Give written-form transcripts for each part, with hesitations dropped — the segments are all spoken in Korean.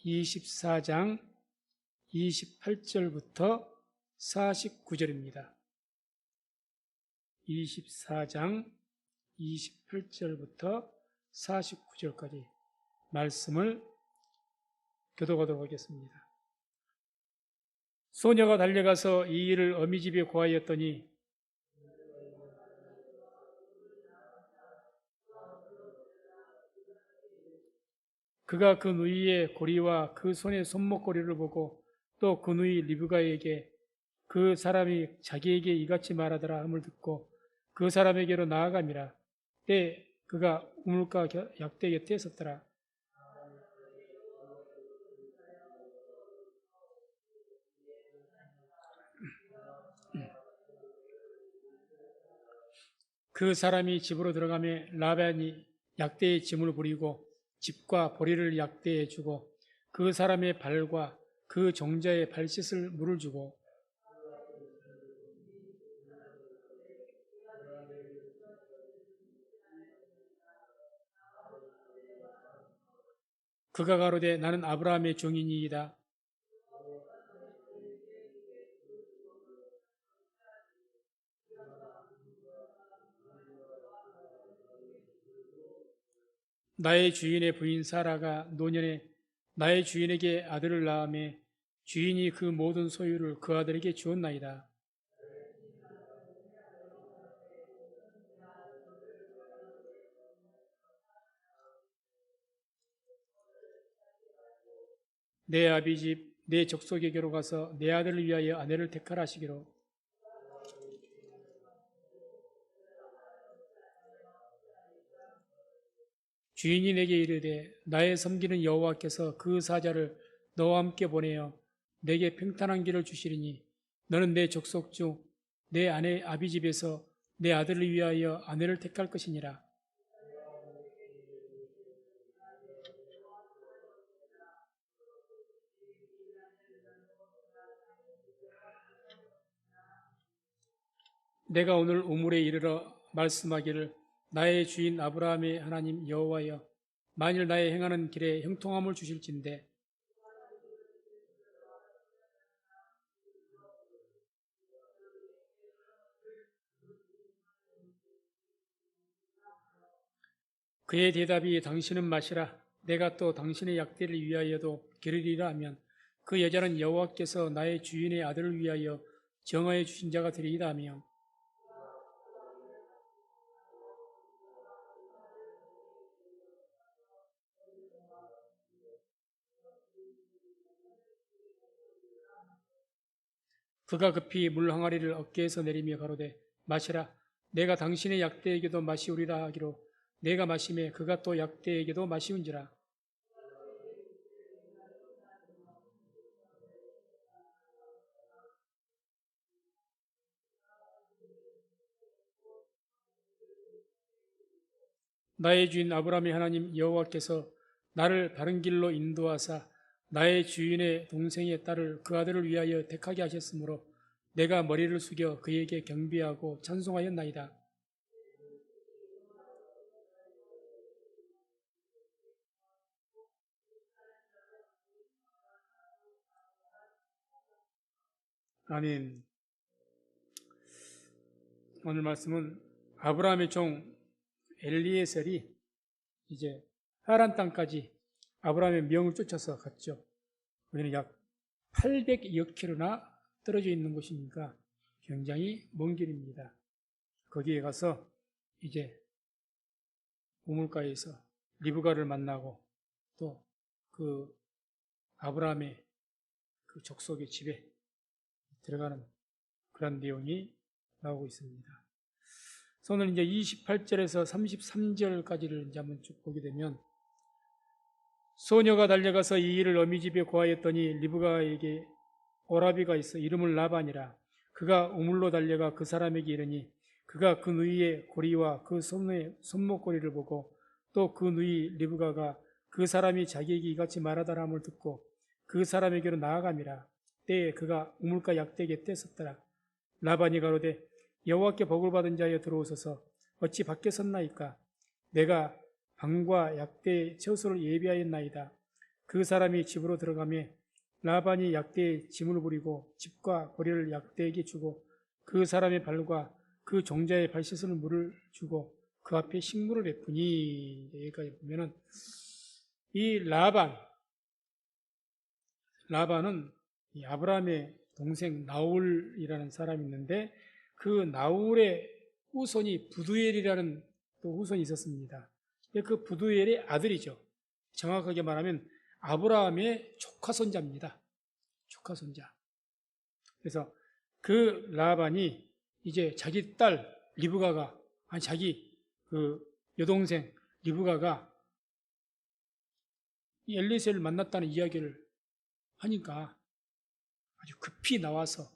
24장 28절부터 49절입니다. 24장 28절부터 49절까지 말씀을 교독하도록 하겠습니다. 소녀가 달려가서 이 일을 어미 집에 고하였더니 그가 그 누이의 고리와 그 손의 손목고리를 보고 또 그 누이 리브가에게 그 사람이 자기에게 이같이 말하더라 함을 듣고 그 사람에게로 나아감이라. 때 그가 우물가 약대 곁에 섰더라. 그 사람이 집으로 들어가매 라반이 약대에 짐을 부리고 집과 보리를 약대에 주고 그 사람의 발과 그 종자의 발 씻을 물을 주고 그가 가로되 나는 아브라함의 종이니이다. 나의 주인의 부인 사라가 노년에 나의 주인에게 아들을 낳음에 주인이 그 모든 소유를 그 아들에게 주었나이다. 내 아비집 내 족속에게로 가서 내 아들을 위하여 아내를 택하라 하시기로. 주인이 내게 이르되 나의 섬기는 여호와께서 그 사자를 너와 함께 보내어 내게 평탄한 길을 주시리니 너는 내 족속 중 내 아내 아비집에서 내 아들을 위하여 아내를 택할 것이니라. 내가 오늘 우물에 이르러 말씀하기를 나의 주인 아브라함의 하나님 여호와여 만일 나의 행하는 길에 형통함을 주실진대 그의 대답이 당신은 마시라 내가 또 당신의 약대를 위하여도 기르리라 하면 그 여자는 여호와께서 나의 주인의 아들을 위하여 정하여 주신 자가 되리이다 하며 그가 급히 물 항아리를 어깨에서 내리며 가로되 마시라 내가 당신의 약대에게도 마시우리라 하기로 내가 마시매 그가 또 약대에게도 마시운지라. 나의 주인 아브라함의 하나님 여호와께서 나를 바른 길로 인도하사 나의 주인의 동생의 딸을 그 아들을 위하여 택하게 하셨으므로 내가 머리를 숙여 그에게 경배하고 찬송하였나이다. 아멘. 오늘 말씀은 아브라함의 종 엘리에셀이 이제 하란 땅까지 아브라함의 명을 쫓아서 갔죠. 우리는 약 800여 킬로나 떨어져 있는 곳이니까 굉장히 먼 길입니다. 거기에 가서 이제 우물가에서 리브가를 만나고 또 그 아브라함의 그 족속의 집에 들어가는 그런 내용이 나오고 있습니다. 오늘 이제 28절에서 33절까지를 이제 한번 쭉 보게 되면 소녀가 달려가서 이 일을 어미 집에 고하였더니 리브가에게 오라비가 있어 이름을 라반이라. 그가 우물로 달려가 그 사람에게 이르니 그가 그 누이의 고리와 그 손의 손목고리를 보고 또 그 누이 리브가가 그 사람이 자기에게 이같이 말하다라 함을 듣고 그 사람에게로 나아감이라. 때에 그가 우물가 약대 곁에 섰더라. 라반이 가로되 여호와께 복을 받은 자여 들어오소서 어찌 밖에 섰나이까. 내가 방과 약대의 처소를 예비하였나이다. 그 사람이 집으로 들어가며 라반이 약대에 짐을 부리고 집과 거리를 약대에게 주고 그 사람의 발과 그 종자의 발 씻을 물을 주고 그 앞에 식물을 베푸니. 여기까지 보면은 이 라반은 이 아브라함의 동생 나홀이라는 사람이 있는데 그 나홀의 후손이 부두엘이라는 또 후손이 있었습니다. 그 부두엘의 아들이죠. 정확하게 말하면 아브라함의 조카 손자입니다. 조카 손자. 그래서 그 라반이 이제 자기 딸 리브가가, 아니 자기 그 여동생 리브가가 이 엘리에셀을 만났다는 이야기를 하니까 아주 급히 나와서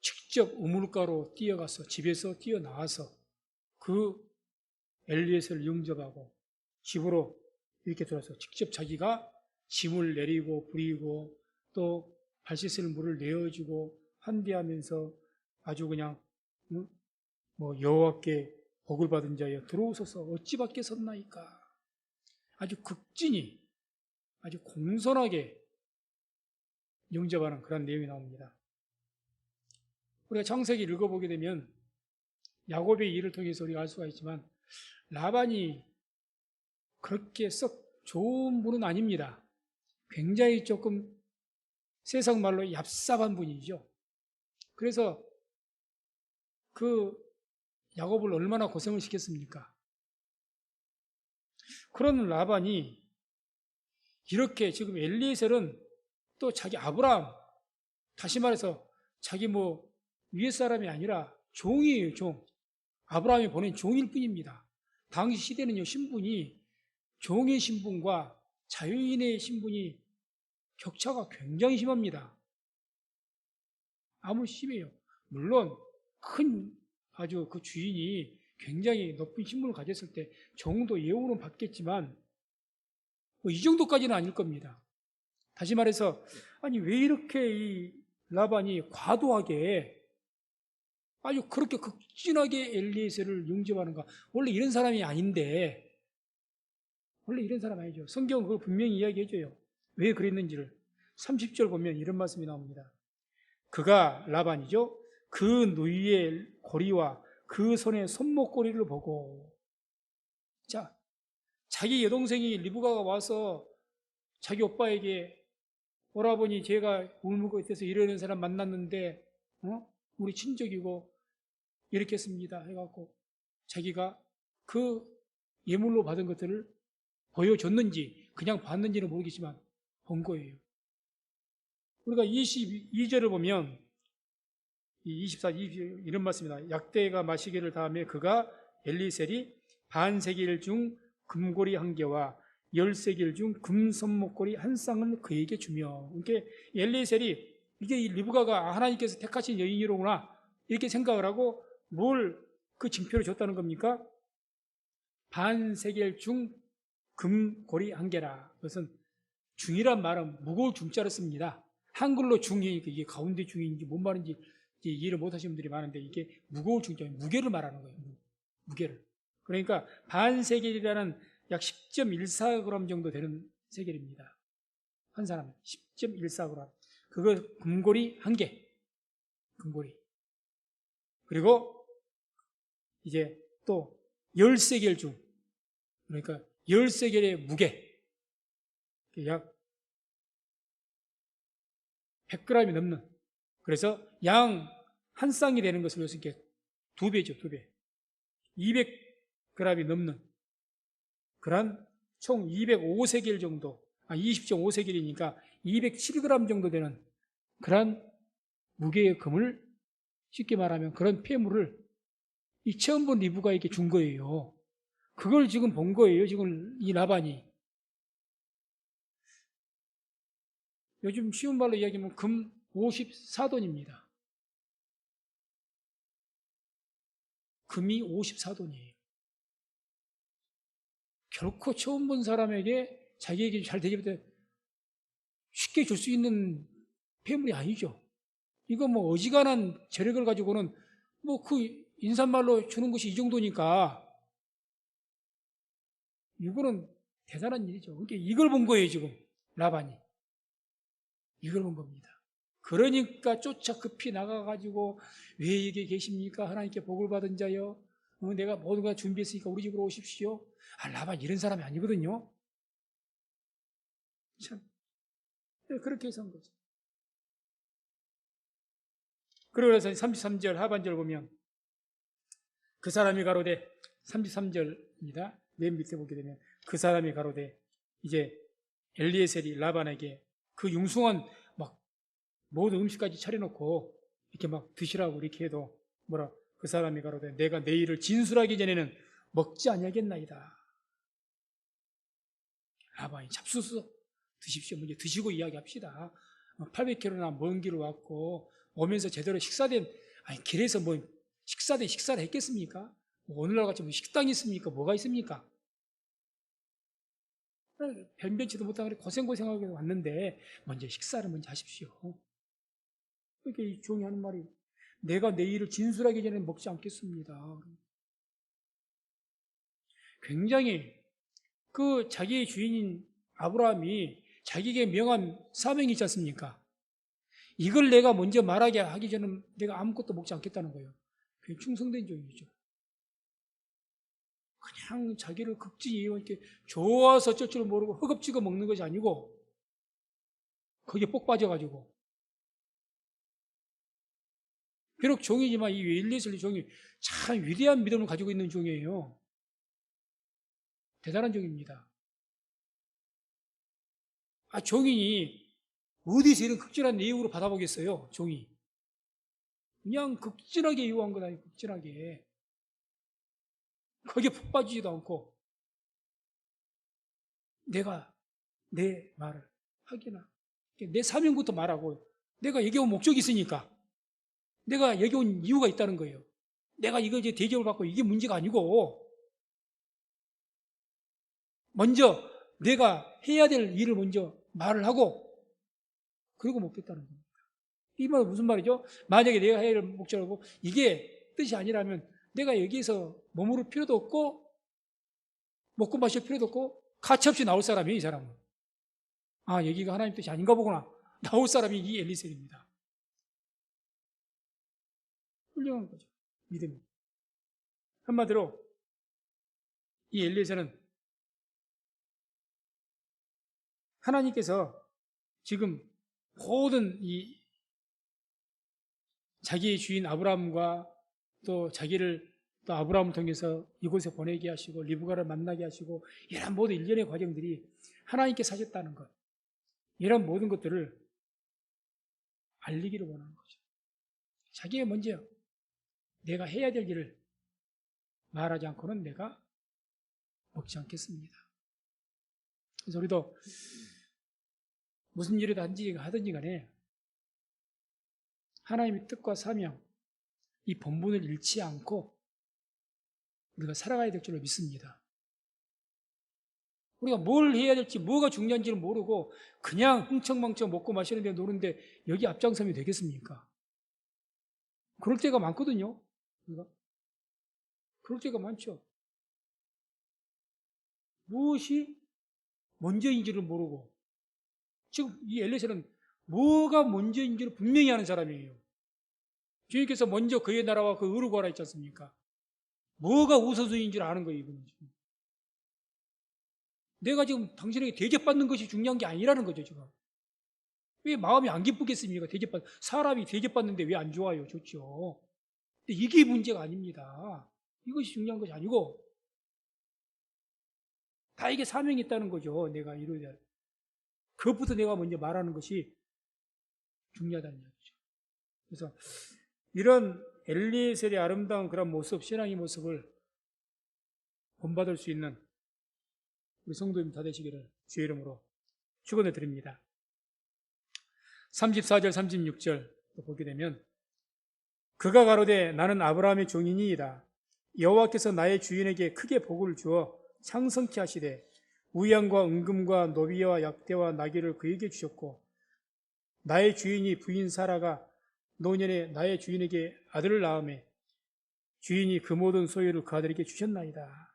직접 우물가로 뛰어가서 집에서 뛰어나와서 그 엘리에셀을 영접하고 집으로 이렇게 들어서 직접 자기가 짐을 내리고 부리고 또 발 씻을 물을 내어주고 환대하면서 아주 그냥 뭐 여호와께 복을 받은 자여 들어오소서 어찌 밖에 섰나이까. 아주 극진히 아주 공손하게 영접하는 그런 내용이 나옵니다. 우리가 창세기를 읽어보게 되면 야곱의 일을 통해서 우리가 알 수가 있지만 라반이 그렇게 썩 좋은 분은 아닙니다. 굉장히 조금 세상 말로 얍삽한 분이죠. 그래서 그 야곱을 얼마나 고생을 시켰습니까? 그런 라반이 이렇게 지금 엘리에셀은 또 자기 아브라함, 다시 말해서 자기 뭐 위에 사람이 아니라 종이에요, 종. 아브라함이 보낸 종일 뿐입니다. 당시 시대는요, 신분이 종의 신분과 자유인의 신분이 격차가 굉장히 심합니다. 아무 심해요. 물론 큰 아주 그 주인이 굉장히 높은 신분을 가졌을 때 종도 예우는 받겠지만 뭐 이 정도까지는 아닐 겁니다. 다시 말해서 아니 왜 이렇게 이 라반이 과도하게 아주 그렇게 극진하게 엘리에셀을 영접하는가? 원래 이런 사람이 아닌데 원래 이런 사람 아니죠. 성경은 그걸 분명히 이야기해줘요. 왜 그랬는지를 30절 보면 이런 말씀이 나옵니다. 그가 라반이죠. 그 누이의 고리와 그 손의 손목고리를 보고 자 자기 여동생이 리브가가 와서 자기 오빠에게 오라버니 제가 울먹고 있어서 이러는 사람 만났는데 우리 친족이고 이렇게 했습니다 해갖고 자기가 그 예물로 받은 것들을 보여줬는지 그냥 봤는지는 모르겠지만 본 거예요. 우리가 22절을 보면 24, 22 이런 말씀입니다. 약대가 마시기를 다음에 그가 엘리셀이 반세겔 중 금고리 한 개와 10세겔 중 금손목고리 한 쌍을 그에게 주며 이렇게 엘리셀이 이게 이 리브가가 하나님께서 택하신 여인이로구나 이렇게 생각을 하고 뭘 그 징표를 줬다는 겁니까? 반세겔 중 금고리 한 개라. 그것은 중이란 말은 무거울 중자를 씁니다. 한글로 중이니까 이게 가운데 중인지 뭔 말인지 이해를 못 하시는 분들이 많은데 이게 무거울 중자, 무게를 말하는 거예요. 무게를. 그러니까 반세겔이라는 약 10.14g 정도 되는 세겔입니다. 한 사람은 10.14g. 그거 금고리 한 개. 금고리. 그리고 이제 또 10세겔 중 그러니까 10세겔의 무게. 약 100g이 넘는. 그래서 양 한 쌍이 되는 것으로 이렇게 2배죠, 2배. 200g이 넘는 그런 총 205세겔 정도, 20.5세겔이니까 207g 정도 되는 그런 무게의 금을 쉽게 말하면 그런 폐물을 이 처음 본 리브가에게 준 거예요. 그걸 지금 본 거예요, 지금 이 라반이. 요즘 쉬운 말로 이야기하면 금 54돈입니다. 금이 54돈이에요. 결코 처음 본 사람에게 자기에게 잘 되게 때 쉽게 줄 수 있는 폐물이 아니죠. 이거 뭐 어지간한 재력을 가지고는 뭐 그 인사말로 주는 것이 이 정도니까 이거는 대단한 일이죠. 그러니까 이걸 본 거예요, 지금. 라반이. 이걸 본 겁니다. 그러니까 쫓아 급히 나가가지고 왜 여기 계십니까? 하나님께 복을 받은 자여. 내가 모든 걸 준비했으니까 우리 집으로 오십시오. 라반 이런 사람이 아니거든요. 참. 그렇게 해서 한 거죠. 그러고서 33절 하반절 보면 그 사람이 가로되 33절입니다. 맨 밑에 보게 되면 그 사람이 가로되 이제 엘리에셀이 라반에게 그 융숭한 막 모든 음식까지 차려놓고 이렇게 막 드시라고 이렇게 해도 뭐라 그 사람이 가로되 내가 내 일을 진술하기 전에는 먹지 아니하겠나이다. 라반이 잡수수 드십시오. 먼저 드시고 이야기합시다. 800km나 먼 길을 왔고 오면서 제대로 식사된 길에서 뭐 식사를 했겠습니까? 뭐 오늘날 같이 뭐 식당이 있습니까? 뭐가 있습니까? 변변치도 못하고 고생하고 왔는데 먼저 식사를 먼저 하십시오. 그러니까 이 종이 하는 말이 내가 내 일을 진술하기 전에 먹지 않겠습니다. 굉장히 그 자기의 주인인 아브라함이 자기에게 명한 사명이 있지 않습니까? 이걸 내가 먼저 말하게 하기 전에 내가 아무것도 먹지 않겠다는 거예요. 그게 충성된 종이죠. 그냥 자기를 극진히 이렇게 좋아서 어쩔 줄 모르고 허겁지겁 먹는 것이 아니고 거기에 뻑 빠져가지고 비록 종이지만 이 엘리에셀 종이 참 위대한 믿음을 가지고 있는 종이에요. 대단한 종입니다. 종이 어디서 이런 극진한 예우를 받아보겠어요? 종이 그냥 극진하게 예우한 것 아니에요. 극진하게 거기에 푹 빠지지도 않고 내가 내 말을 하기나 내 사명부터 말하고 내가 여기 온 목적이 있으니까 내가 여기 온 이유가 있다는 거예요. 내가 이거 이제 대접을 받고 이게 문제가 아니고 먼저 내가 해야 될 일을 먼저 말을 하고 그리고 먹겠다는 겁니다. 이 말은 무슨 말이죠? 만약에 내가 해야 할 목적이고 이게 뜻이 아니라면 내가 여기에서 머무를 필요도 없고 먹고 마실 필요도 없고 가차없이 나올 사람이에요. 이 사람은. 여기가 하나님 뜻이 아닌가 보구나. 나올 사람이 이 엘리셀입니다. 훌륭한 거죠. 믿음이. 한마디로 이 엘리셀은 하나님께서 지금 모든 이 자기의 주인 아브라함과 또 자기를 또 아브라함을 통해서 이곳에 보내게 하시고 리브가를 만나게 하시고 이런 모든 일련의 과정들이 하나님께서 하셨다는 것, 이런 모든 것들을 알리기를 원하는 거죠. 자기가 먼저 내가 해야 될 일을 말하지 않고는 내가 먹지 않겠습니다. 그래서 우리도 무슨 일을 하든지 간에 하나님의 뜻과 사명, 이 본분을 잃지 않고 우리가 살아가야 될 줄로 믿습니다. 우리가 뭘 해야 될지, 뭐가 중요한지를 모르고 그냥 흥청망청 먹고 마시는데 노는데 여기 앞장서면 되겠습니까? 그럴 때가 많거든요. 우리가. 그럴 때가 많죠. 무엇이 먼저인지를 모르고 지금 이 엘리셀은 뭐가 먼저인지를 분명히 아는 사람이에요. 주님께서 먼저 그의 나라와 그 의를 구하라 했지 않습니까? 뭐가 우선순위인지를 아는 거예요. 이거는 지금. 내가 지금 당신에게 대접받는 것이 중요한 게 아니라는 거죠. 지금. 왜 마음이 안 기쁘겠습니까? 사람이 대접받는데 왜 안 좋아요? 좋죠. 근데 이게 문제가 아닙니다. 이것이 중요한 것이 아니고 나에게 사명이 있다는 거죠. 내가 이루어야 할. 그것부터 내가 먼저 말하는 것이 중요하다는 얘기죠. 그래서 이런 엘리에셀의 아름다운 그런 모습, 신앙의 모습을 본받을 수 있는 우리 성도님 다 되시기를 주의 이름으로 축원해 드립니다. 34절, 36절 보게 되면 그가 가로되 나는 아브라함의 종이니이다. 여호와께서 나의 주인에게 크게 복을 주어 창성케 하시되 우양과 은금과 노비와 약대와 나귀를 그에게 주셨고 나의 주인이 부인 사라가 노년에 나의 주인에게 아들을 낳음에 주인이 그 모든 소유를 그 아들에게 주셨나이다.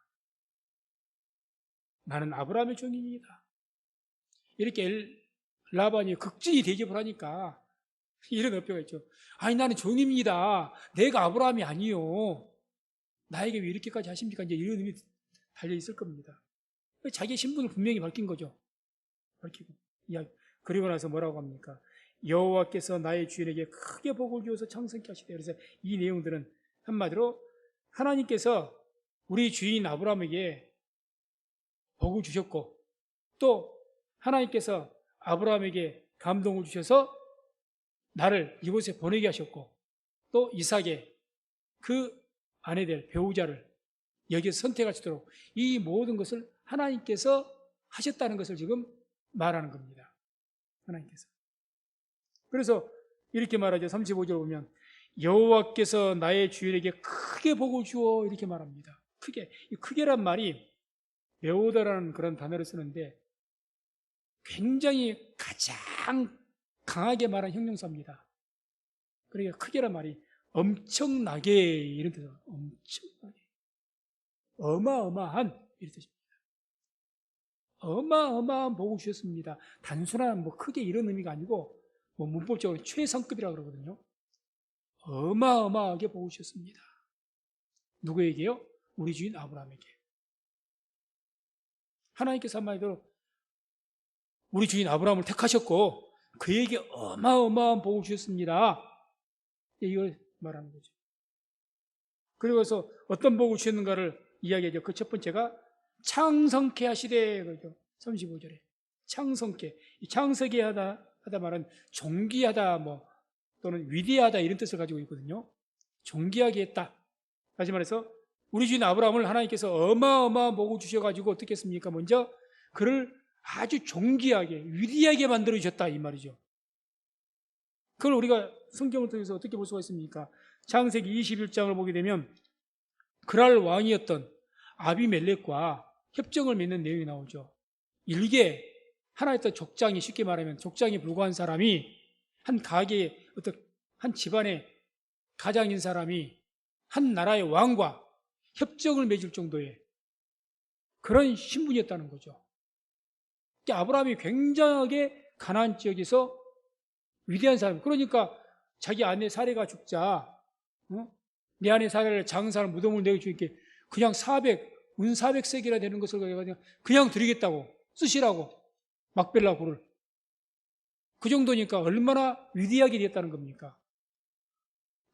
나는 아브라함의 종입니다. 이렇게 라반이 극진히 대접을 하니까 이런 어폐가 있죠. 아니 나는 종입니다. 내가 아브라함이 아니요. 나에게 왜 이렇게까지 하십니까? 이제 이런 의미 달려 있을 겁니다. 자기의 신분을 분명히 밝힌 거죠. 밝히고 이야기. 그리고 나서 뭐라고 합니까? 여호와께서 나의 주인에게 크게 복을 주어서 창성케 하시되. 그래서 이 내용들은 한마디로 하나님께서 우리 주인 아브라함에게 복을 주셨고, 또 하나님께서 아브라함에게 감동을 주셔서 나를 이곳에 보내게 하셨고, 또 이삭의 그 아내 될 배우자를 여기서 선택하시도록 이 모든 것을 하나님께서 하셨다는 것을 지금 말하는 겁니다. 하나님께서. 그래서 이렇게 말하죠. 35절 보면 여호와께서 나의 주인에게 크게 복을 주어, 이렇게 말합니다. 크게. 이 크게란 말이 메오다라는 그런 단어를 쓰는데 굉장히 가장 강하게 말한 형용사입니다. 그러니까 크게란 말이 엄청나게, 이런 뜻이에요. 엄청나게. 어마어마한, 이런 뜻입니다. 어마어마한 복을 주셨습니다. 단순한 크게 이런 의미가 아니고 문법적으로 최상급이라고 그러거든요. 어마어마하게 복을 주셨습니다. 누구에게요? 우리 주인 아브라함에게. 하나님께서 한마디로 우리 주인 아브라함을 택하셨고 그에게 어마어마한 복을 주셨습니다. 이걸 말하는 거죠. 그리고서 어떤 복을 주셨는가를 이야기하죠. 그 첫 번째가 창성케 하시되, 그러죠. 35절에 창성케. 창성케 하다 말은 존귀하다, 또는 위대하다, 이런 뜻을 가지고 있거든요. 존귀하게 했다. 다시 말해서 우리 주인 아브라함을 하나님께서 어마어마한 복을 주셔가지고 어떻게 했습니까? 먼저 그를 아주 존귀하게, 위대하게 만들어 주셨다, 이 말이죠. 그걸 우리가 성경을 통해서 어떻게 볼 수가 있습니까? 창세기 21장을 보게 되면 그랄 왕이었던 아비멜렉과 협정을 맺는 내용이 나오죠. 일개 하나의 어떤 족장이, 쉽게 말하면 족장에 불과한 사람이, 한 가게의 어떤 한 집안의 가장인 사람이 한 나라의 왕과 협정을 맺을 정도의 그런 신분이었다는 거죠. 아브라함이 굉장하게 가나안 지역에서 위대한 사람. 그러니까 자기 아내 사례가 죽자, 내 아내 사례를 장사를 무덤을 내어주니까 그냥 은 400세계나 되는 것을 그냥 드리겠다고, 쓰시라고, 막벨라 굴을. 그 정도니까 얼마나 위대하게 되었다는 겁니까?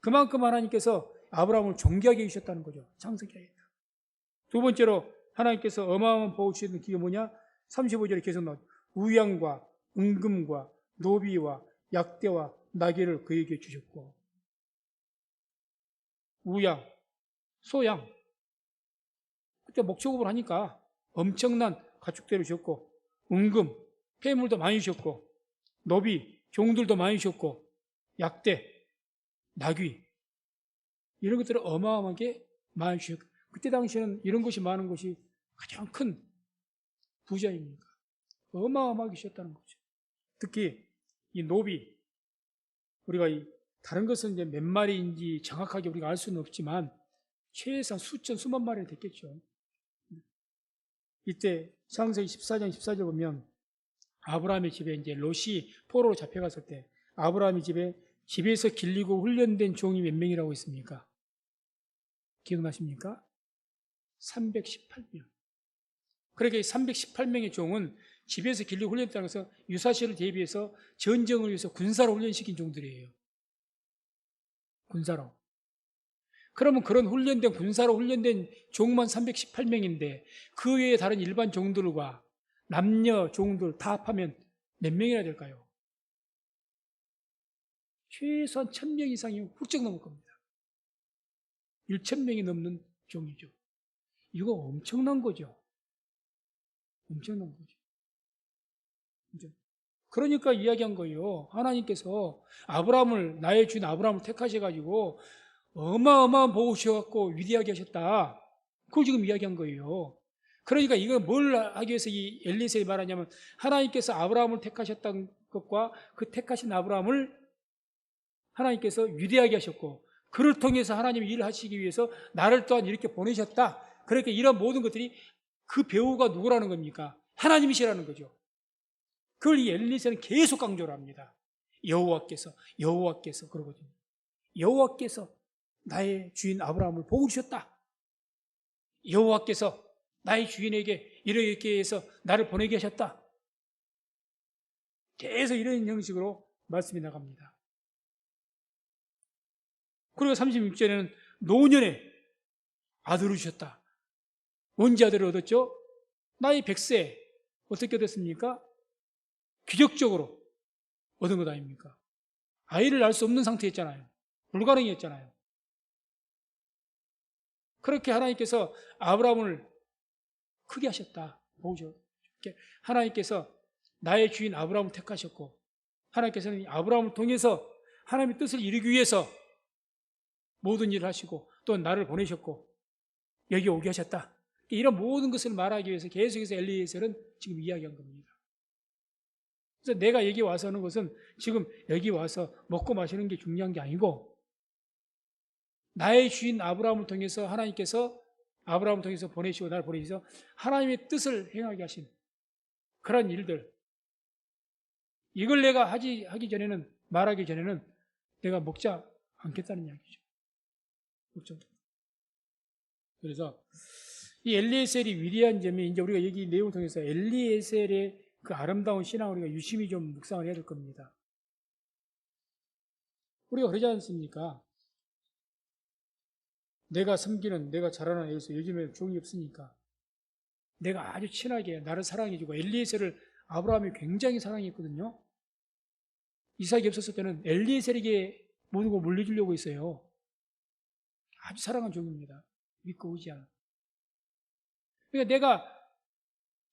그만큼 하나님께서 아브라함을 존귀하게 해주셨다는 거죠. 창세기 하였다. 두 번째로 하나님께서 어마어마한 복을 주시는 게 뭐냐? 35절에 계속 나오죠. 우양과 은금과 노비와 약대와 나귀를 그에게 주셨고, 우양, 소양, 그때 목축업을 하니까 엄청난 가축대를 주셨고, 은금, 폐물도 많이 주셨고, 노비, 종들도 많이 주셨고, 약대, 나귀, 이런 것들을 어마어마하게 많이 주셨고, 그때 당시에는 이런 것이 많은 것이 가장 큰 부자입니까? 어마어마하게 주셨다는 거죠. 특히 이 노비, 우리가 다른 것은 이제 몇 마리인지 정확하게 우리가 알 수는 없지만 최소한 수천, 수만 마리는 됐겠죠. 이때 창세기 14장 14절 보면 아브라함의 집에 이제 롯이 포로로 잡혀갔을 때 아브라함의 집에서 길리고 훈련된 종이 몇 명이라고 있습니까? 기억나십니까? 318명. 그러니까 318명의 종은 집에서 길리고 훈련했다는 것은 유사시를 대비해서 전쟁을 위해서 군사로 훈련시킨 종들이에요. 군사로. 그러면 그런 군사로 훈련된 종만 318명인데 그 외에 다른 일반 종들과 남녀 종들 다 합하면 몇 명이나 될까요? 최소한 1000명 이상이 훌쩍 넘을 겁니다. 1000명이 넘는 종이죠. 이거 엄청난 거죠. 엄청난 거죠. 그러니까 이야기한 거예요. 하나님께서 나의 주인 아브라함을 택하셔가지고 어마어마한 복을 주셔갖고 위대하게 하셨다. 그걸 지금 이야기한 거예요. 그러니까 이거 뭘 하기 위해서 이 엘리에셀이 말하냐면 하나님께서 아브라함을 택하셨다는 것과 그 택하신 아브라함을 하나님께서 위대하게 하셨고 그를 통해서 하나님이 일을 하시기 위해서 나를 또한 이렇게 보내셨다. 그러니까 이런 모든 것들이 그 배우가 누구라는 겁니까? 하나님이시라는 거죠. 그걸 이 엘리에셀은 계속 강조를 합니다. 여호와께서 그러거든요. 여호와께서 나의 주인 아브라함을 복을 주셨다. 여호와께서 나의 주인에게 이렇게 해서 나를 보내게 하셨다. 계속 이런 형식으로 말씀이 나갑니다. 그리고 36절에는 노년에 아들을 주셨다. 언제 아들을 얻었죠? 나이 100세. 어떻게 얻었습니까? 기적적으로 얻은 것 아닙니까? 아이를 낳을 수 없는 상태였잖아요. 불가능했잖아요. 그렇게 하나님께서 아브라함을 크게 하셨다. 보죠. 하나님께서 나의 주인 아브라함을 택하셨고, 하나님께서는 아브라함을 통해서 하나님의 뜻을 이루기 위해서 모든 일을 하시고 또 나를 보내셨고 여기 오게 하셨다. 이런 모든 것을 말하기 위해서 계속해서 엘리에셀은 지금 이야기한 겁니다. 그래서 내가 여기 와서 하는 것은 지금 여기 와서 먹고 마시는 게 중요한 게 아니고, 나의 주인 아브라함을 통해서 하나님께서 아브라함을 통해서 보내시고 나를 보내셔서 하나님의 뜻을 행하게 하신 그런 일들, 이걸 내가 하기 전에는, 말하기 전에는 내가 먹지 않겠다는 이야기죠. 그렇죠? 그래서 이 엘리에셀이 위대한 점이, 이제 우리가 여기 내용을 통해서 엘리에셀의 그 아름다운 신앙을 우리가 유심히 좀 묵상을 해야 될 겁니다. 우리가 그러지 않습니까? 내가 섬기는, 내가 잘하는 여기서 요즘에 종이 없으니까 내가 아주 친하게 나를 사랑해주고, 엘리에셀을 아브라함이 굉장히 사랑했거든요. 이삭이 없었을 때는 엘리에셀에게 모든 걸 물려주려고 했어요. 아주 사랑한 종입니다. 믿고 의지하는. 그러니까 내가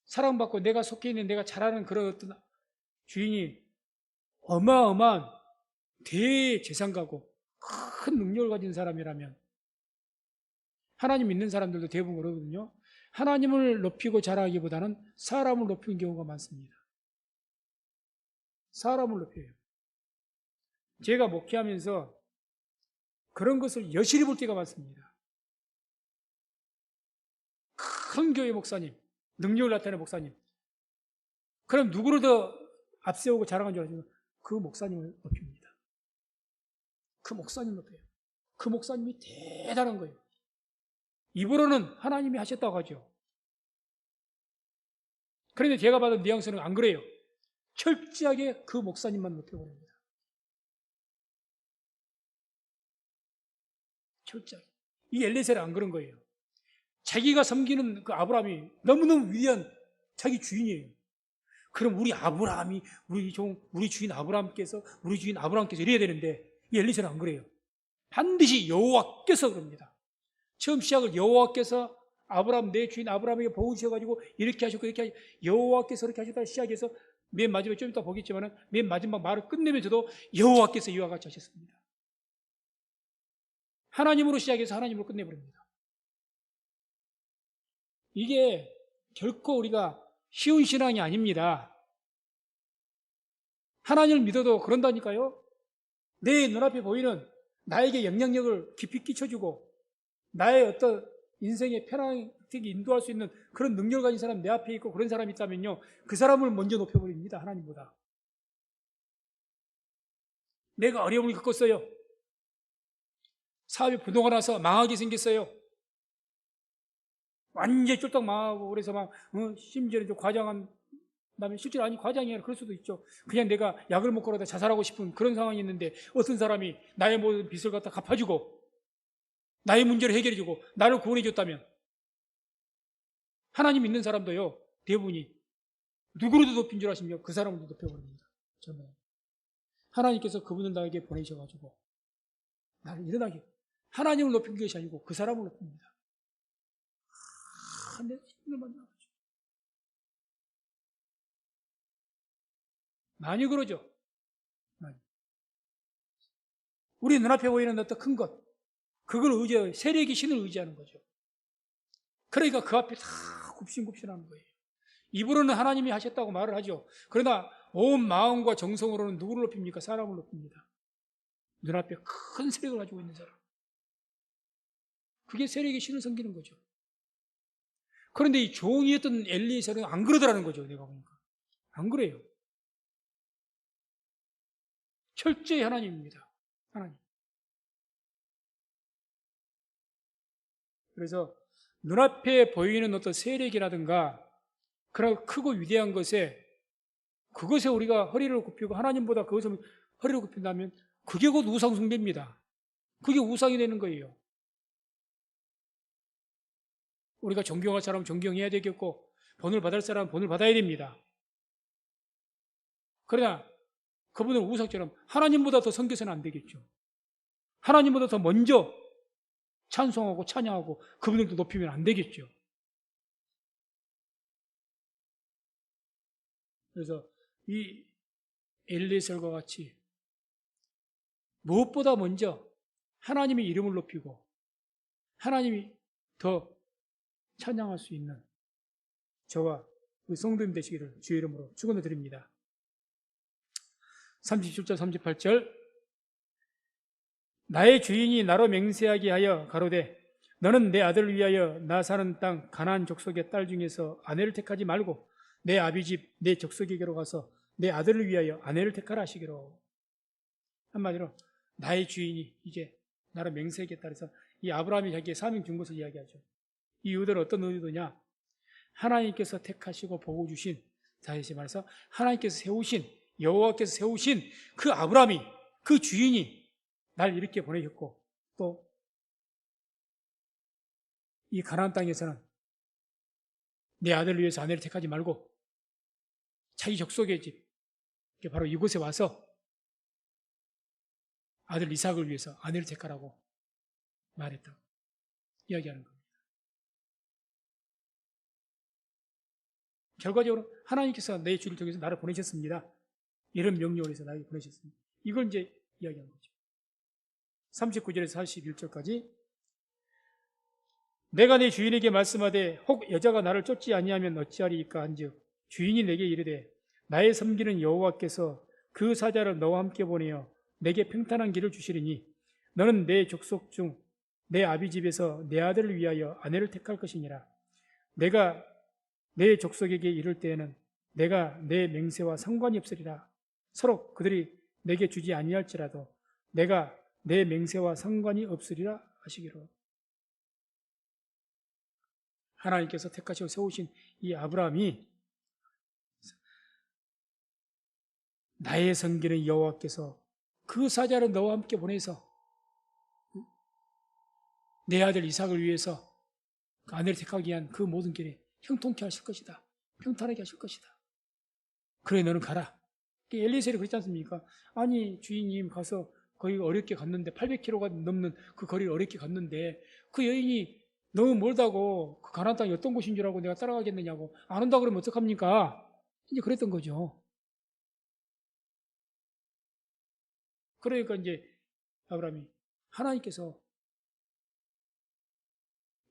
사랑받고 내가 속해 있는, 내가 잘하는 그런 어떤 주인이 어마어마한 대재상가고 큰 능력을 가진 사람이라면, 하나님 믿는 사람들도 대부분 그러거든요. 하나님을 높이고 자랑하기보다는 사람을 높이는 경우가 많습니다. 사람을 높여요. 제가 목회하면서 그런 것을 여실히 볼 때가 많습니다. 큰 교회 목사님, 능력을 나타내는 목사님, 그럼 누구를 더 앞세우고 자랑한 줄 아시면 그 목사님을 높입니다. 그 목사님 높여요. 그 목사님이 대단한 거예요. 입으로는 하나님이 하셨다고 하죠. 그런데 제가 받은 뉘앙스는 안 그래요. 철저하게 그 목사님만 높여버립니다. 철저하게. 이 엘리에셀은 안 그런 거예요. 자기가 섬기는 그 아브라함이 너무너무 위대한 자기 주인이에요. 그럼 우리 아브라함이, 우리 주인 아브라함께서 이래야 되는데, 이 엘리에셀은 안 그래요. 반드시 여호와께서 그럽니다. 처음 시작을 여호와께서 아브라함, 내 주인 아브라함에게 복을 주셔가지고 이렇게 하셨고 이렇게 하셨고, 여호와께서 이렇게 하셨다 시작해서 맨 마지막에 좀 이따 보겠지만 맨 마지막 말을 끝내면서도 여호와께서 이와 같이 하셨습니다. 하나님으로 시작해서 하나님으로 끝내버립니다. 이게 결코 우리가 쉬운 신앙이 아닙니다. 하나님을 믿어도 그런다니까요. 내 눈앞에 보이는 나에게 영향력을 깊이 끼쳐주고 나의 어떤 인생의 편안하게 인도할 수 있는 그런 능력을 가진 사람 내 앞에 있고 그런 사람이 있다면요, 그 사람을 먼저 높여버립니다. 하나님보다. 내가 어려움을 겪었어요. 사업이 부도가 나서 망하게 생겼어요. 완전히 쫄딱 망하고 그래서 막 심지어는 좀 과장한 다음에 실제로 아니 과장이 아니라 그럴 수도 있죠. 그냥 내가 약을 먹고라도 자살하고 싶은 그런 상황이 있는데 어떤 사람이 나의 모든 빚을 갖다 갚아주고 나의 문제를 해결해주고 나를 구원해줬다면, 하나님 믿는 사람도요 대부분이 누구로도 높인 줄 아십니까? 그 사람을 높여버립니다. 정말 하나님께서 그분을 나에게 보내셔가지고 나를 일어나게, 하나님을 높인 것이 아니고 그 사람을 높입니다. 내 힘을 만나가지고 많이 그러죠. 많이. 우리 눈앞에 보이는 어떤 큰 것, 그걸 의지하고 세력의 신을 의지하는 거죠. 그러니까 그 앞에 다 굽신굽신하는 거예요. 입으로는 하나님이 하셨다고 말을 하죠. 그러나 온 마음과 정성으로는 누구를 높입니까? 사람을 높입니다. 눈앞에 큰 세력을 가지고 있는 사람. 그게 세력의 신을 섬기는 거죠. 그런데 이 종이었던 엘리에셀은 안 그러더라는 거죠. 내가 보니까. 안 그래요. 철저히 하나님입니다. 하나님. 그래서 눈앞에 보이는 어떤 세력이라든가 그런 크고 위대한 그것에 우리가 허리를 굽히고 하나님보다 그것을 허리를 굽힌다면 그게 곧 우상 숭배입니다. 그게 우상이 되는 거예요. 우리가 존경할 사람은 존경해야 되겠고 본을 받을 사람은 본을 받아야 됩니다. 그러나 그분은 우상처럼 하나님보다 더 섬겨서는 안 되겠죠. 하나님보다 더 먼저 찬송하고 찬양하고 그분들도 높이면 안 되겠죠. 그래서 이 엘리에셀과 같이 무엇보다 먼저 하나님의 이름을 높이고 하나님이 더 찬양할 수 있는 저와 우리 성도님 되시기를 주의 이름으로 축원을 드립니다. 37절 38절 나의 주인이 나로 맹세하게 하여 가로되 너는 내 아들을 위하여 나 사는 땅 가나안 족속의 딸 중에서 아내를 택하지 말고 내 아비집 내 족속에게로 가서 내 아들을 위하여 아내를 택하라 하시기로. 한마디로 나의 주인이 이제 나로 맹세하겠다 해서 이 아브라함이 자기의 사명 준 것을 이야기하죠. 이 의도는 어떤 의도냐? 하나님께서 택하시고 보고 주신, 다시 말해서 하나님께서 세우신, 여호와께서 세우신 그 아브라함이, 그 주인이 날 이렇게 보내셨고 또 이 가나안 땅에서는 내 아들을 위해서 아내를 택하지 말고 자기 족속의 집, 바로 이곳에 와서 아들 이삭을 위해서 아내를 택하라고 말했다고 이야기하는 겁니다. 결과적으로 하나님께서 내 주를 통해서 나를 보내셨습니다. 이런 명령을 해서 나에게 보내셨습니다. 이걸 이제 이야기하는 거죠. 39절에서 41절까지 내가 내 주인에게 말씀하되 혹 여자가 나를 쫓지 아니하면 어찌하리이까 한즉 주인이 내게 이르되 나의 섬기는 여호와께서 그 사자를 너와 함께 보내어 내게 평탄한 길을 주시리니 너는 내 족속 중 내 아비 집에서 내 아들을 위하여 아내를 택할 것이니라. 내가 내 족속에게 이를 때에는 내가 내 맹세와 상관이 없으리라. 서로 그들이 내게 주지 아니할지라도 내가 내 맹세와 상관이 없으리라 하시기로. 하나님께서 택하시고 세우신 이 아브라함이 나의 섬기는 여호와께서 그 사자를 너와 함께 보내서 내 아들 이삭을 위해서 그 아내를 택하기 위한 그 모든 길에 형통케 하실 것이다. 평탄하게 하실 것이다. 그래 너는 가라. 엘리에셀이 그랬지 않습니까? 아니 주인님 가서 거기 어렵게 갔는데 800km가 넘는 그 거리를 어렵게 갔는데 그 여인이 너무 멀다고 그 가나안 땅이 어떤 곳인 줄 알고 내가 따라가겠느냐고 안 온다 그러면 어떡합니까? 이제 그랬던 거죠. 그러니까 이제 아브라함이 하나님께서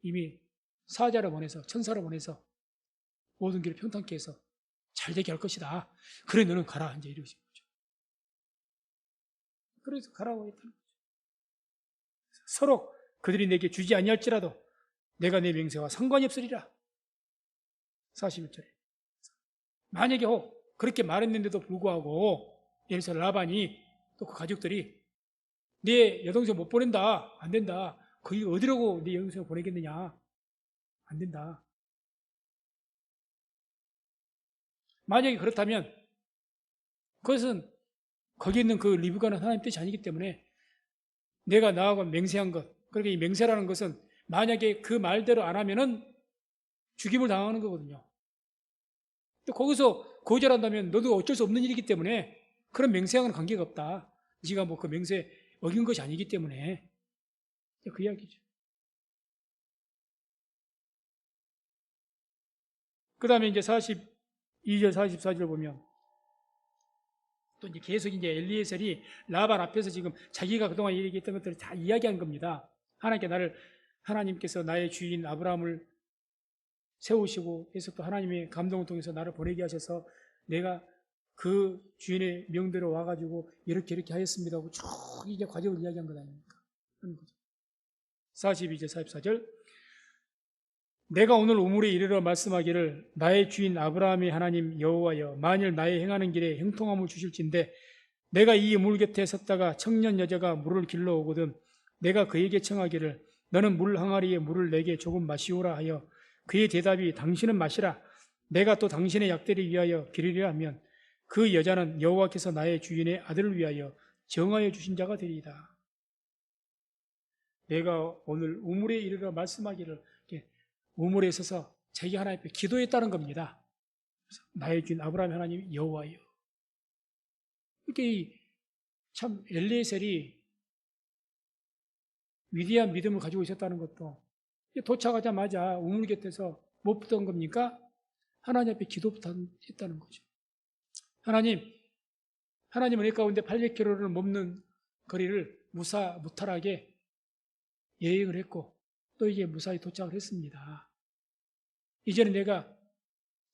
이미 사자를 보내서 천사를 보내서 모든 길을 평탄케 해서 잘 되게 할 것이다. 그래 너는 가라 이제 이러신 거죠. 그래서 가라고 했다는 거죠. 서로 그들이 내게 주지 아니할지라도 내가 내 맹세와 상관이 없으리라. 41절에 만약에 혹 그렇게 말했는데도 불구하고 예를 들어서 라반이 또 그 가족들이 네 여동생 못 보낸다. 안 된다. 거기 어디라고 네 여동생을 보내겠느냐. 안 된다. 만약에 그렇다면 그것은 거기 있는 그 리브가는 하나님 뜻이 아니기 때문에 내가 나하고 맹세한 것, 그러니까 이 맹세라는 것은 만약에 그 말대로 안 하면은 죽임을 당하는 거거든요. 또 거기서 거절한다면 너도 어쩔 수 없는 일이기 때문에 그런 맹세와는 관계가 없다. 네가 뭐 그 맹세 어긴 것이 아니기 때문에 그 이야기죠. 그 다음에 이제 42절, 44절 보면 또 이제 계속 이제 엘리에셀이 라반 앞에서 지금 자기가 그동안 얘기했던 것들을 다 이야기한 겁니다. 하나님께서 나의 주인 아브라함을 세우시고 해서 또 하나님의 감동을 통해서 나를 보내게 하셔서 내가 그 주인의 명대로 와가지고 이렇게 하였습니다 하고 쭉 이제 과정을 이야기한 것 아닙니까? 그런 거죠. 42절, 44절 내가 오늘 우물에 이르러 말씀하기를 나의 주인 아브라함의 하나님 여호와여 만일 나의 행하는 길에 형통함을 주실진데 내가 이 우물 곁에 섰다가 청년 여자가 물을 길러 오거든 내가 그에게 청하기를 너는 물 항아리에 물을 내게 조금 마시오라 하여 그의 대답이 당신은 마시라 내가 또 당신의 약대를 위하여 기르려 하면 그 여자는 여호와께서 나의 주인의 아들을 위하여 정하여 주신 자가 되리이다. 내가 오늘 우물에 이르러 말씀하기를 우물에 서서 자기 하나님 앞에 기도했다는 겁니다. 나의 주인 아브라함 하나님 여호와여. 이렇게 참 엘리에셀이 위대한 믿음을 가지고 있었다는 것도 도착하자마자 우물 곁에서 못 붙던 겁니까? 하나님 앞에 기도부터 했다는 거죠. 하나님은 이 가운데 800km를 넘는 거리를 무탈하게 여행을 했고 또 이제 무사히 도착을 했습니다. 이제는 내가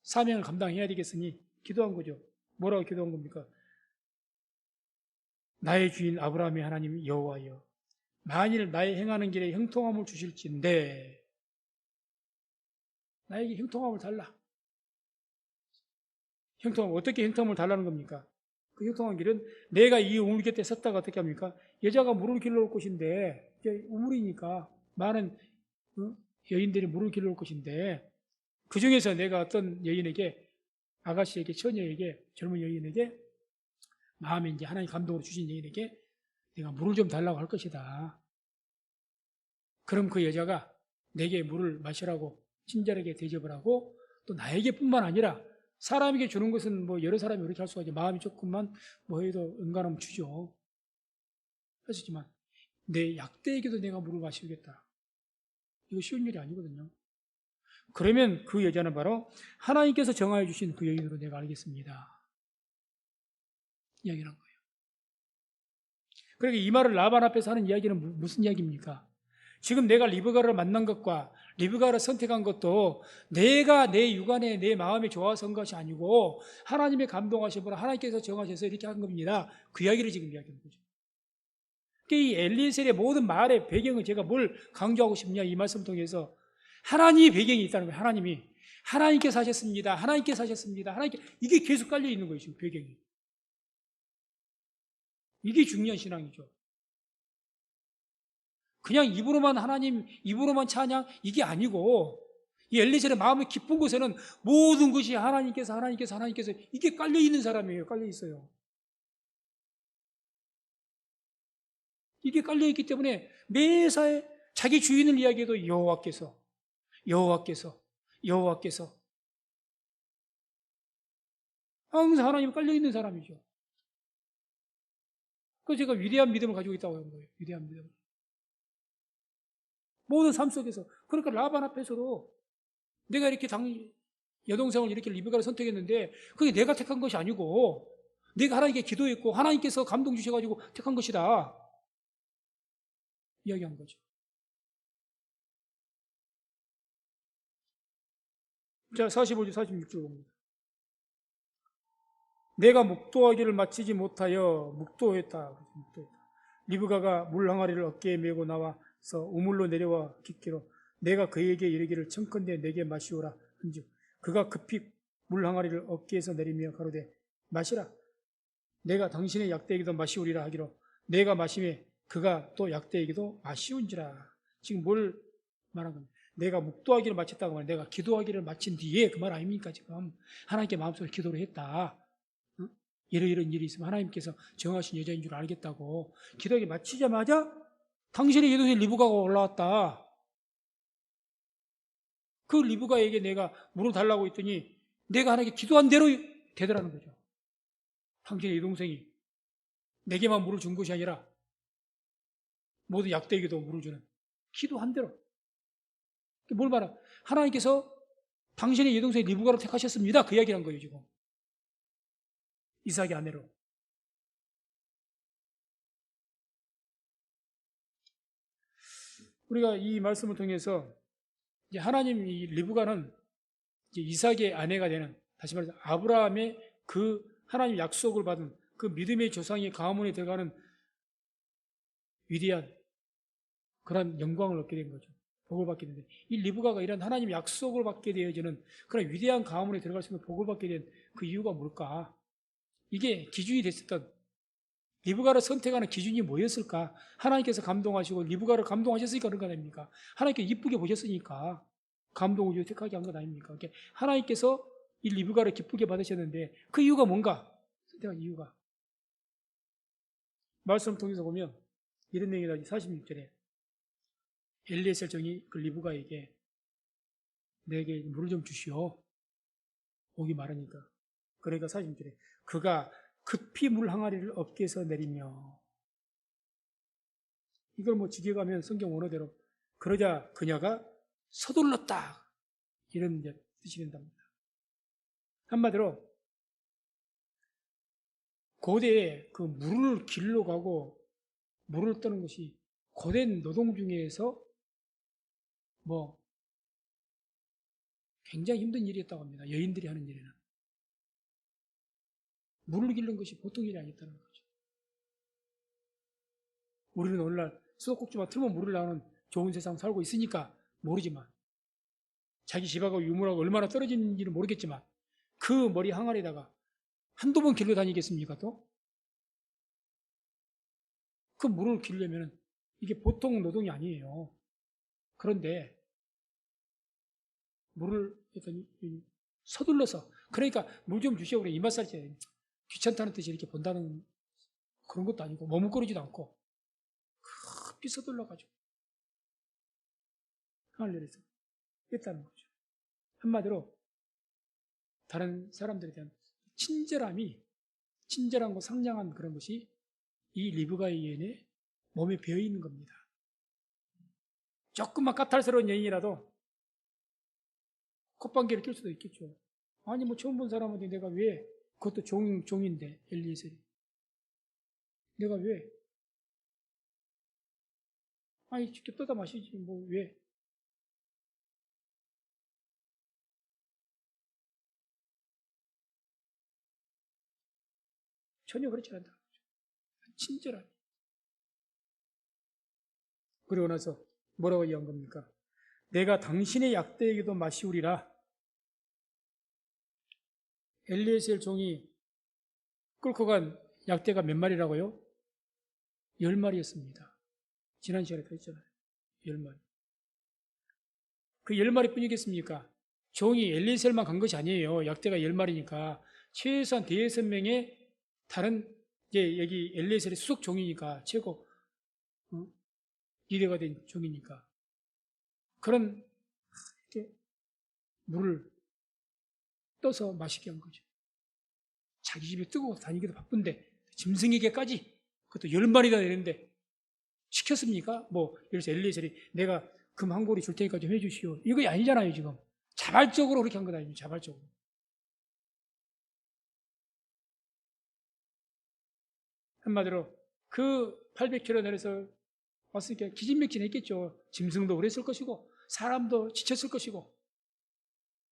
사명을 감당해야 되겠으니 기도한 거죠. 뭐라고 기도한 겁니까? 나의 주인 아브라함의 하나님 여호와여 만일 나의 행하는 길에 형통함을 주실진데 나에게 형통함을 달라. 형통함, 어떻게 형통함을 달라는 겁니까? 그 형통한 길은 내가 이 우물 곁에 섰다가 어떻게 합니까? 여자가 물을 길러올 곳인데 우물이니까 많은 여인들이 물을 길러올 곳인데 그 중에서 내가 어떤 여인에게 아가씨에게 처녀에게 젊은 여인에게 마음에 이제 하나님 감동으로 주신 여인에게 내가 물을 좀 달라고 할 것이다. 그럼 그 여자가 내게 물을 마시라고 친절하게 대접을 하고 또 나에게뿐만 아니라 사람에게 주는 것은 뭐 여러 사람이 그렇게 할 수가 있죠. 마음이 조금만 뭐 해도 은간하면 주죠. 하시지만 내 약대에게도 내가 물을 마시겠다. 이거 쉬운 일이 아니거든요. 그러면 그 여자는 바로 하나님께서 정하여 주신 그 여인으로 내가 알겠습니다. 이야기를 한 거예요. 그러니까 이 말을 라반 앞에서 하는 이야기는 무슨 이야기입니까? 지금 내가 리브가를 만난 것과 리브가를 선택한 것도 내가 내 육안에 내 마음이 좋아서 한 것이 아니고 하나님의 감동하심으로 하나님께서 정하셔서 이렇게 한 겁니다. 그 이야기를 지금 이야기하는 거죠. 이 엘리에셀의 모든 말의 배경은 제가 뭘 강조하고 싶냐 이 말씀 통해서 하나님의 배경이 있다는 거예요. 하나님께서 하셨습니다. 하나님께서 하셨습니다. 이게 계속 깔려 있는 거예요. 지금 배경이. 이게 중요한 신앙이죠. 그냥 입으로만 하나님, 입으로만 찬양 이게 아니고 이 엘리에셀의 마음이 깊은 곳에는 모든 것이 하나님께서 이게 깔려 있는 사람이에요. 깔려 있어요. 이게 깔려 있기 때문에 매사에 자기 주인을 이야기해도 여호와께서 항상 하나님 깔려 있는 사람이죠. 그래서 제가 위대한 믿음을 가지고 있다고 하는 거예요. 위대한 믿음. 모든 삶 속에서. 그러니까 라반 앞에서도 내가 이렇게 여동생을 이렇게 리브가를 선택했는데 그게 내가 택한 것이 아니고 내가 하나님께 기도했고 하나님께서 감동 주셔가지고 택한 것이다. 이야기한 거죠. 자, 45절, 46절 봅니다. 내가 묵도하기를 마치지 못하여 묵도했다. 리브가가 물 항아리를 어깨에 메고 나와서 우물로 내려와 깊기로 내가 그에게 이르기를 청컨대 내게 마시오라 한즉 그가 급히 물 항아리를 어깨에서 내리며 가로되 마시라. 내가 당신의 약대에게도 마시오리라 하기로 내가 마시매 그가 또 약대에게도 마시온지라. 지금 뭘 말한 겁니까? 내가 묵도하기를 마쳤다고 말해. 내가 기도하기를 마친 뒤에 그 말 아닙니까? 지금 하나님께 마음속에 기도를 했다. 이런 일이 있으면 하나님께서 정하신 여자인 줄 알겠다고 기도하기 마치자마자 당신의 여동생 리브가가 올라왔다. 그 리브가에게 내가 물을 달라고 했더니 내가 하나님께 기도한 대로 되더라는 거죠. 당신의 여동생이 내게만 물을 준 것이 아니라 모든 약대에게도 물을 주는 기도한 대로. 뭘 말하? 하나님께서 당신의 여동생 리브가로 택하셨습니다. 그 이야기를 한 거예요, 지금. 이삭의 아내로. 우리가 이 말씀을 통해서 이제 하나님 이 리브가는 이제 이삭의 아내가 되는, 다시 말해서 아브라함의 그 하나님 약속을 받은 그 믿음의 조상의 가문에 들어가는 위대한 그런 영광을 얻게 된 거죠. 복을 받게 되는데, 이 리브가가 이런 하나님의 약속을 받게 되어지는 그런 위대한 가문에 들어갈 수 있는 복을 받게 된 그 이유가 뭘까? 이게 기준이 됐었던, 리브가를 선택하는 기준이 뭐였을까? 하나님께서 감동하시고 리브가를 감동하셨으니까 그런 거 아닙니까? 하나님께서 이쁘게 보셨으니까 감동을 택하게 한 것 아닙니까? 그러니까 하나님께서 이 리브가를 기쁘게 받으셨는데 그 이유가 뭔가? 선택한 이유가. 말씀을 통해서 보면 이런 내용이 나오지. 46절에 엘리에셀 종이 그 리브가에게 내게 물을 좀 주시오. 목이 마르니까. 그러니까 46절에 그가 급히 물 항아리를 어깨에서 내리며, 이걸 뭐 직역하면 성경 원어대로 그러자 그녀가 서둘렀다, 이런 이제 뜻이 된답니다. 한마디로 고대에 그 물을 길러 가고 물을 떠는 것이 고된 노동 중에서 뭐 굉장히 힘든 일이었다고 합니다. 여인들이 하는 일에는. 물을 길는 것이 보통 일이 아니었다는 거죠. 우리는 오늘날 수도꼭지만 틀면 물을 나오는 좋은 세상 살고 있으니까 모르지만, 자기 집하고 유물하고 얼마나 떨어지는지는 모르겠지만 그 머리 항아리에다가 한두 번 길러 다니겠습니까? 또? 그 물을 길려면 이게 보통 노동이 아니에요. 그런데 물을 했더니 서둘러서, 그러니까 물 좀 주시오 그래 이맛 살때 귀찮다는 뜻이 이렇게 본다는 그런 것도 아니고 머뭇거리지도 않고 급히 서둘러가지고 항을 내려서 했다는 거죠. 한마디로 다른 사람들에 대한 친절함과 상냥한 그런 것이 이 리브가의 여인의 몸에 배어 있는 겁니다. 조금만 까탈스러운 여인이라도 콧방귀를 낄 수도 있겠죠. 아니 뭐 처음 본 사람한테 내가 왜, 그것도 종인데 엘리에셀이 내가 왜, 아니 직접 떠다 마시지 뭐 왜. 전혀 그렇지 않다. 친절하게. 그러고 나서 뭐라고 얘기한 겁니까? 내가 당신의 약대에게도 마시우리라. 엘리에셀 종이 끌고 간 약대가 몇 마리라고요? 10마리였습니다. 지난 시간에 다 했잖아요. 10마리. 그 10마리 뿐이겠습니까? 종이 엘리에셀만 간 것이 아니에요. 약대가 10마리니까 최소한 대여섯 명의 다른, 이제 여기 엘리에셀의 수석 종이니까 최고 리더가 된 종이니까 그런 이렇게 물을 떠서 마시게 한 거죠. 자기 집에 뜨고 다니기도 바쁜데 짐승에게까지, 그것도 10마리가 되는데 시켰습니까? 뭐 그래서 엘리에셀이 내가 금 한 고리 줄 테니까 좀 해주시오, 이거 아니잖아요. 지금 자발적으로 그렇게 한 것 아닙니까? 자발적으로. 한마디로 그 800km 내려서 왔으니까 기진맥진했겠죠. 짐승도 그랬을 것이고 사람도 지쳤을 것이고,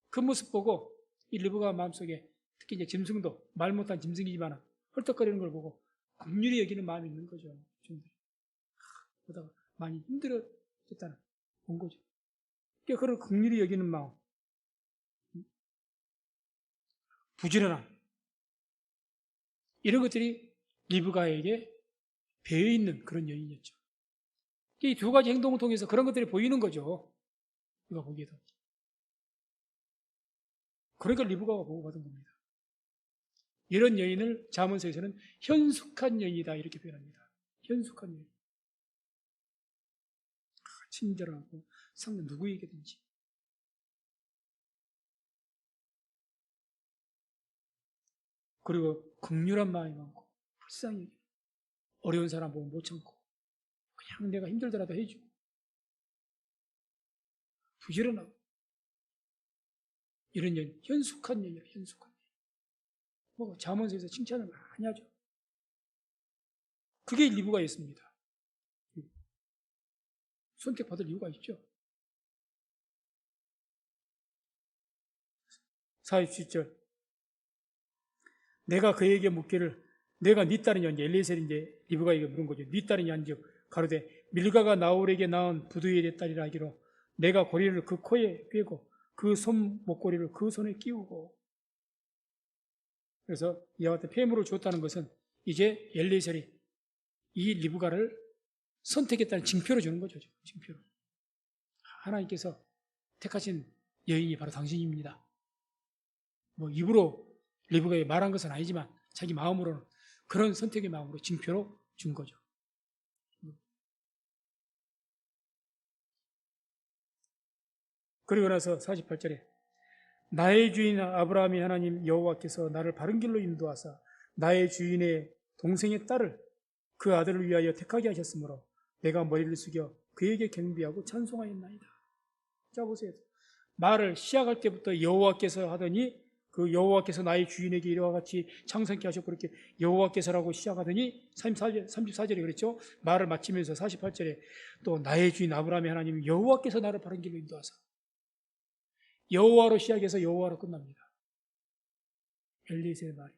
그 모습 보고 이 리브가 마음속에, 특히 이제 짐승도 말 못한 짐승이지만 헐떡거리는 걸 보고 긍휼히 여기는 마음이 있는 거죠. 좀 보다가 많이 힘들었다는 본 거죠. 그러니까 그런 긍휼히 여기는 마음, 부지런함, 이런 것들이 리브가에게 배어 있는 그런 여인이었죠. 이 두 가지 행동을 통해서 그런 것들이 보이는 거죠. 우리가 보기에도. 그러니까 리브가가 보호받은 겁니다. 이런 여인을 잠언서에서는 현숙한 여인이다 이렇게 표현합니다. 현숙한 여인. 친절하고 상대 누구에게든지. 그리고 긍휼한 마음이 많고 불쌍히 여기는, 어려운 사람 보면 못 참고 그냥 내가 힘들더라도 해주고, 부지런하고, 이런 여인, 현숙한 여인이에요. 현숙한 여인. 뭐 잠언서에서 칭찬을 많이 하죠. 그게 리브가였습니다. 선택받을 이유가 있죠. 47절. 내가 그에게 묻기를 내가 네 딸이냐, 이제 엘리에셀이 이제 리브가에게 물은 거죠. 네 딸이냐 한즉 가로되 밀가가 나홀에게 낳은 부두엘의 딸이라 하기로 내가 고리를 그 코에 꿰고 그 손 목고리를 그 손에 끼우고. 그래서 이와 같은 폐물을 주었다는 것은 이제 엘리에셀이 이 리브가를 선택했다는 징표를 주는 거죠. 징표로. 하나님께서 택하신 여인이 바로 당신입니다. 뭐 입으로 리브가에 말한 것은 아니지만 자기 마음으로는 그런 선택의 마음으로 징표로 준 거죠. 그리고 나서 48절에 나의 주인 아브라함이 하나님 여호와께서 나를 바른 길로 인도하사 나의 주인의 동생의 딸을 그 아들을 위하여 택하게 하셨으므로 내가 머리를 숙여 그에게 경배하고 찬송하였나이다. 자 보세요. 말을 시작할 때부터 여호와께서 하더니 그 여호와께서 나의 주인에게 이와 같이 창성케 하셨고 그렇게 여호와께서라고 시작하더니 34절에 그랬죠. 말을 마치면서 48절에 또 나의 주인 아브라함의 하나님 여호와께서 나를 바른 길로 인도하사 여호와로 시작해서 여호와로 끝납니다. 엘리에셀의 말이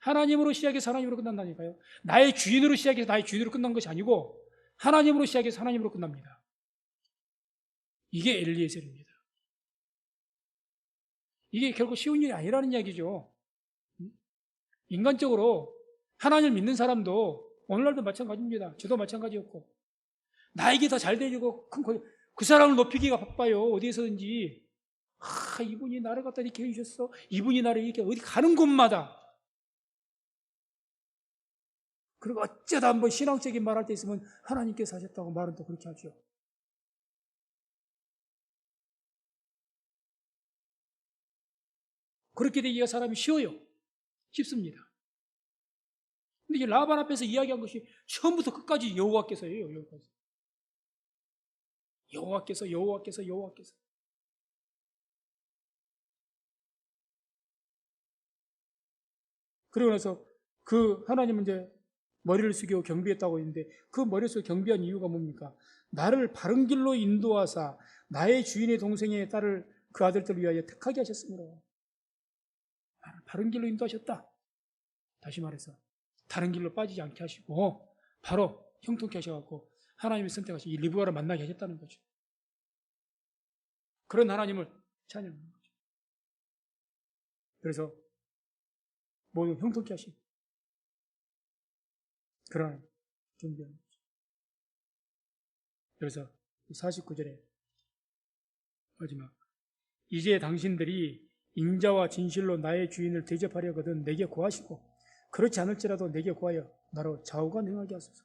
하나님으로 시작해서 하나님으로 끝난다니까요. 나의 주인으로 시작해서 나의 주인으로 끝난 것이 아니고 하나님으로 시작해서 하나님으로 끝납니다. 이게 엘리에셀입니다. 이게 결국 쉬운 일이 아니라는 이야기죠. 인간적으로 하나님을 믿는 사람도 오늘날도 마찬가지입니다. 저도 마찬가지였고 나에게 더 잘 되려고 그 사람을 높이기가 바빠요. 어디에서든지 이분이 나를 갖다 이렇게 해주셨어. 이분이 나를 이렇게 어디 가는 곳마다 그리고 어쩌다 한번 신앙적인 말할 때 있으면 하나님께서 하셨다고 말은 또 그렇게 하죠. 그렇게 되기가 사람이 쉬워요. 쉽습니다. 근데 이제 라반 앞에서 이야기한 것이 처음부터 끝까지 여호와께서예요. 여호와께서. 그러고 나서 그 하나님은 이제 머리를 숙이고 경배했다고 했는데 그 머리를 숙여 경배한 이유가 뭡니까? 나를 바른 길로 인도하사 나의 주인의 동생의 딸을 그 아들들을 위하여 택하게 하셨으므로 나를 바른 길로 인도하셨다. 다시 말해서 다른 길로 빠지지 않게 하시고 바로 형통케 하셔갖고 하나님이 선택하신 이 리브가를 만나게 하셨다는 거죠. 그런 하나님을 찬양하는 거죠. 그래서 모두 형통케 하신 그런 경배하는 거죠. 그래서 49절에 마지막 이제 당신들이 인자와 진실로 나의 주인을 대접하려거든 내게 구하시고 그렇지 않을지라도 내게 구하여 나로 좌우가 능하게 하소서.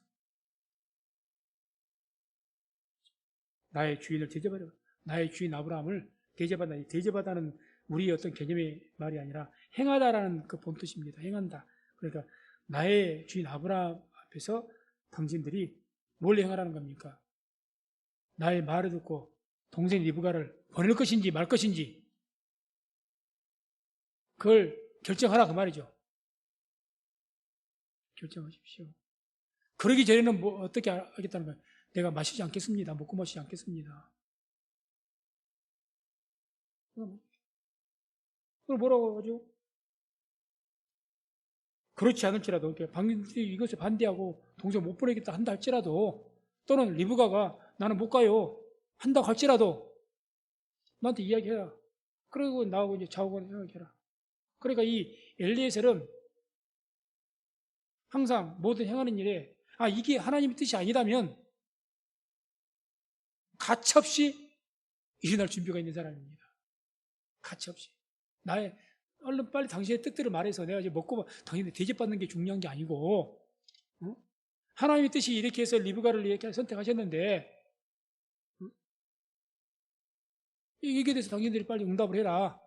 나의 주인을 대접하려 나의 주인 아브라함을 대접하다. 대접하다는 우리의 어떤 개념의 말이 아니라 행하다라는 그 본뜻입니다. 행한다. 그러니까 나의 주인 아브라함 앞에서 당신들이 뭘 행하라는 겁니까? 나의 말을 듣고 동생 리브가를 보낼 것인지 말 것인지 그걸 결정하라 그 말이죠. 결정하십시오. 그러기 전에는 뭐 어떻게 하겠다는 거예요? 내가 마시지 않겠습니다. 먹고 마시지 않겠습니다. 그걸 뭐라고 하죠? 그렇지 않을지라도 방금들이 이것을 반대하고 동생 못 보내겠다 한다 할지라도 또는 리브가가 나는 못 가요 한다고 할지라도 나한테 이야기해라. 그리고 나하고 이제 좌우가 생각해라. 그러니까 이 엘리에셀은 항상 모든 행하는 일에 이게 하나님의 뜻이 아니다면 가차없이 일어날 준비가 있는 사람입니다. 가차없이 나의 얼른 빨리 당신의 뜻대로 말해서 내가 이제 먹고 당신의 대접받는 게 중요한 게 아니고 하나님의 뜻이 이렇게 해서 리브가를 이렇게 선택하셨는데 이게 돼서 당신들이 빨리 응답을 해라.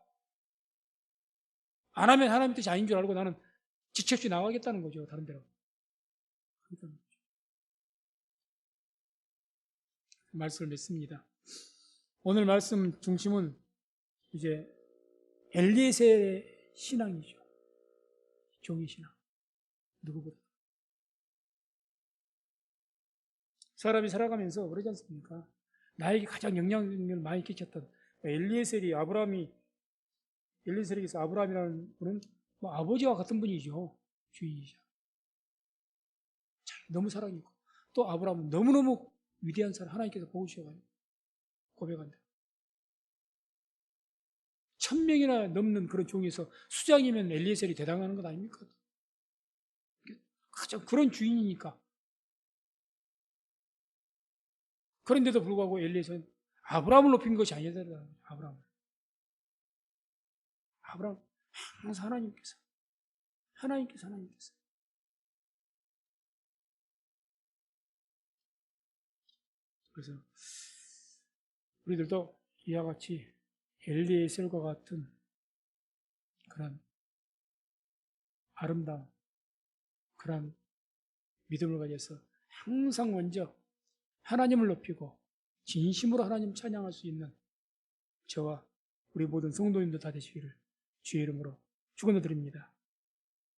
안 하면 하나님의 뜻이 아닌 줄 알고 나는 지체 없이 나가겠다는 거죠. 다른 데로. 말씀을 맺습니다. 오늘 말씀 중심은 이제 엘리에셀의 신앙이죠. 종의 신앙. 누구보다. 사람이 살아가면서 그러지 않습니까? 나에게 가장 영향력을 많이 끼쳤던 엘리에셀이 엘리에셀에게서 아브라함이라는 분은 뭐 아버지와 같은 분이죠. 주인이죠. 너무 사랑이고 또 아브라함은 너무너무 위대한 사람 하나님께서 보고 주셔가지고 고백한다. 1000명이나 넘는 그런 종에서 수장이면 엘리에셀이 대단한 것 아닙니까? 가장 그런 주인이니까. 그런데도 불구하고 엘리에셀은 아브라함을 높인 것이 아니다. 아브라함 항상 하나님께서 그래서 우리들도 이와 같이 엘리에셀과 같은 그런 아름다운 그런 믿음을 가져서 항상 먼저 하나님을 높이고 진심으로 하나님 찬양할 수 있는 저와 우리 모든 성도님도 다 되시기를 주의 이름으로 축원드립니다.